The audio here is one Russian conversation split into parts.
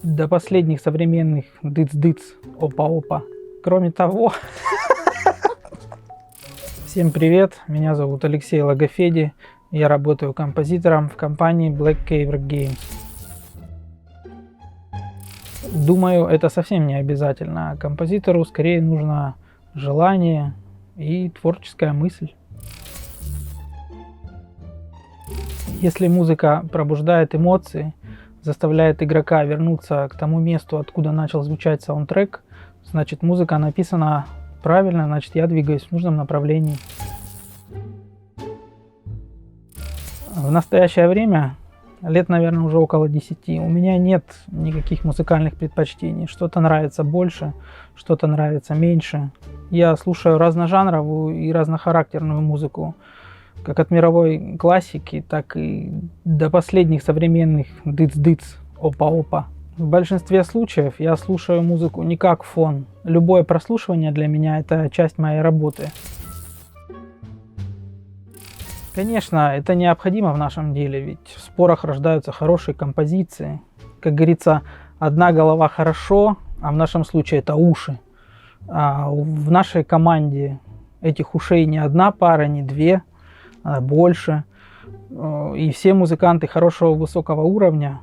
до последних современных дыц-дыц, опа-опа. Кроме того, всем привет, меня зовут Алексей Логофеди, я работаю композитором в компании Black Caver Games. Думаю, это совсем не обязательно. Композитору скорее нужно желание и творческая мысль. Если музыка пробуждает эмоции, заставляет игрока вернуться к тому месту, откуда начал звучать саундтрек, значит музыка написана правильно, значит я двигаюсь в нужном направлении. В настоящее время, лет, наверное, уже около 10, у меня нет никаких музыкальных предпочтений. Что-то нравится больше, что-то нравится меньше. Я слушаю разножанровую и разнохарактерную музыку, как от мировой классики, так и до последних современных дыц-дыц, опа-опа. В большинстве случаев я слушаю музыку не как фон. Любое прослушивание для меня — это часть моей работы. Конечно, это необходимо в нашем деле, ведь в спорах рождаются хорошие композиции. Как говорится, одна голова хорошо, а в нашем случае это уши. А в нашей команде этих ушей не одна пара, не две, а больше. И все музыканты хорошего высокого уровня,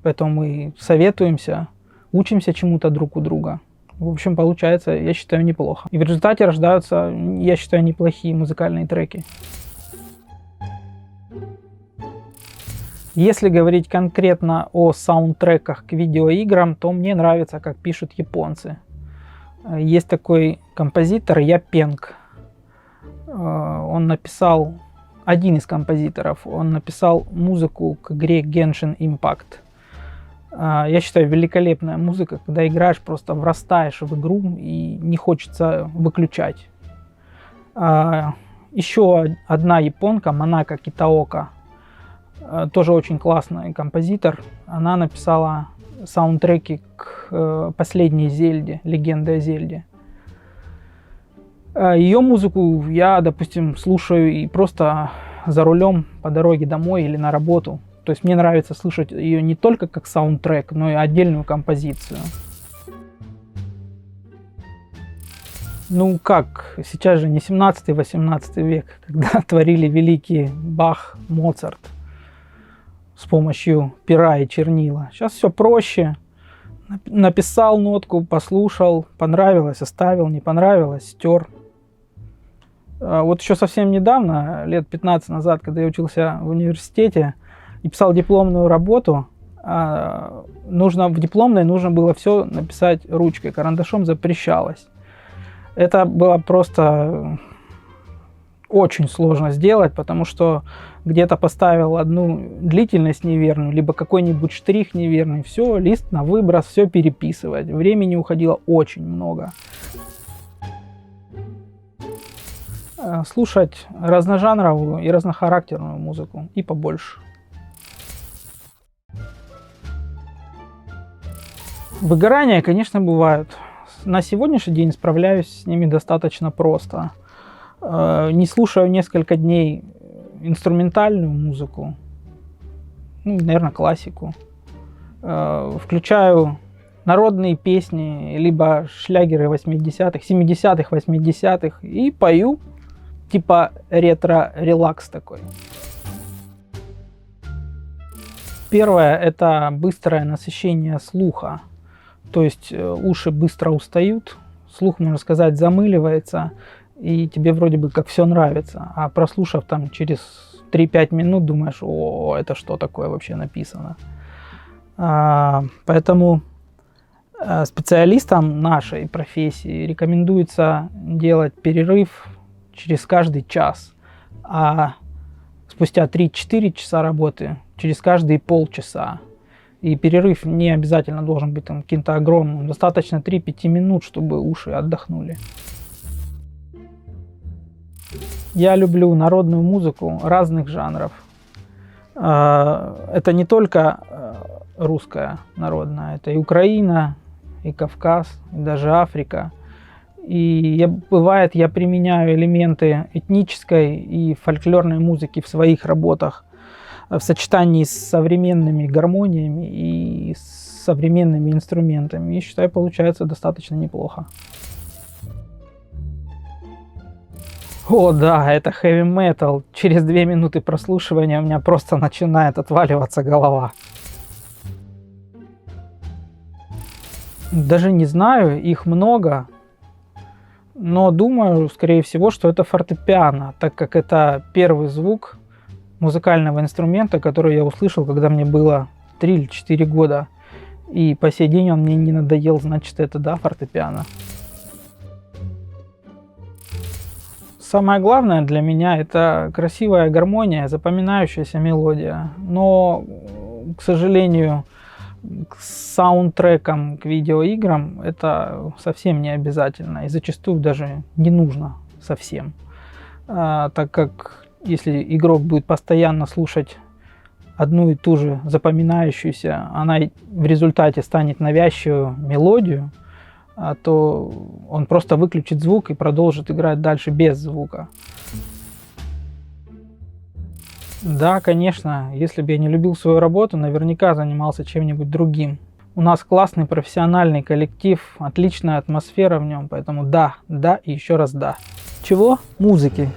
поэтому мы советуемся, учимся чему-то друг у друга. В общем, получается, я считаю, неплохо. И в результате рождаются, я считаю, неплохие музыкальные треки. Если говорить конкретно о саундтреках к видеоиграм, то мне нравится, как пишут японцы. Есть такой композитор Япенг. Он написал, один из композиторов, он написал музыку к игре Genshin Impact. Я считаю, великолепная музыка, когда играешь, просто врастаешь в игру и не хочется выключать. Еще одна японка, Монако Китаока, тоже очень классный композитор. Она написала саундтреки к последней Зельде, Легенде о Зельде. Ее музыку я, допустим, слушаю и просто за рулем по дороге домой или на работу. То есть мне нравится слышать ее не только как саундтрек, но и отдельную композицию. Ну как, сейчас же не 17-18 век, когда творили великие Бах, Моцарт с помощью пера и чернила. Сейчас все проще. Написал нотку, послушал, понравилось, оставил, не понравилось, стер. Вот еще совсем недавно, лет 15 назад, когда я учился в университете и писал дипломную работу, в дипломной нужно было все написать ручкой, карандашом запрещалось. Это было просто очень сложно сделать, потому что где-то поставил одну длительность неверную, либо какой-нибудь штрих неверный, все, лист на выброс, все переписывать. Времени уходило очень много. Слушать разножанровую и разнохарактерную музыку и побольше. Выгорания, конечно, бывают. На сегодняшний день справляюсь с ними достаточно просто. Не слушаю несколько дней инструментальную музыку, наверное, классику. Включаю народные песни, либо шлягеры 80-х, 70-х, 80-х и пою, типа ретро-релакс такой. Первое — это быстрое насыщение слуха. То есть уши быстро устают, слух, можно сказать, замыливается, и тебе вроде бы как все нравится. А прослушав там через 3-5 минут, думаешь, о, это что такое вообще написано. Поэтому специалистам нашей профессии рекомендуется делать перерыв через каждый час. А спустя 3-4 часа работы через каждые полчаса. И перерыв не обязательно должен быть там каким-то огромным. Достаточно 3-5 минут, чтобы уши отдохнули. Я люблю народную музыку разных жанров. Это не только русская народная, это и Украина, и Кавказ, и даже Африка. И бывает, я применяю элементы этнической и фольклорной музыки в своих работах в сочетании с современными гармониями и с современными инструментами. И считаю, получается достаточно неплохо. О да, это heavy metal. Через 2 минуты прослушивания у меня просто начинает отваливаться голова. Даже не знаю, их много. Но думаю, скорее всего, что это фортепиано, так как это первый звук музыкального инструмента, который я услышал, когда мне было 3 или 4 года. И по сей день он мне не надоел, значит, это да, фортепиано. Самое главное для меня это красивая гармония, запоминающаяся мелодия. Но, к сожалению, к саундтрекам, к видеоиграм это совсем не обязательно и зачастую даже не нужно совсем. Так как если игрок будет постоянно слушать одну и ту же запоминающуюся, она в результате станет навязчивую мелодию, то он просто выключит звук и продолжит играть дальше без звука. Да, конечно, если бы я не любил свою работу, наверняка занимался чем-нибудь другим. У нас классный профессиональный коллектив, отличная атмосфера в нем, поэтому да, да и еще раз да. Чего? Музыки.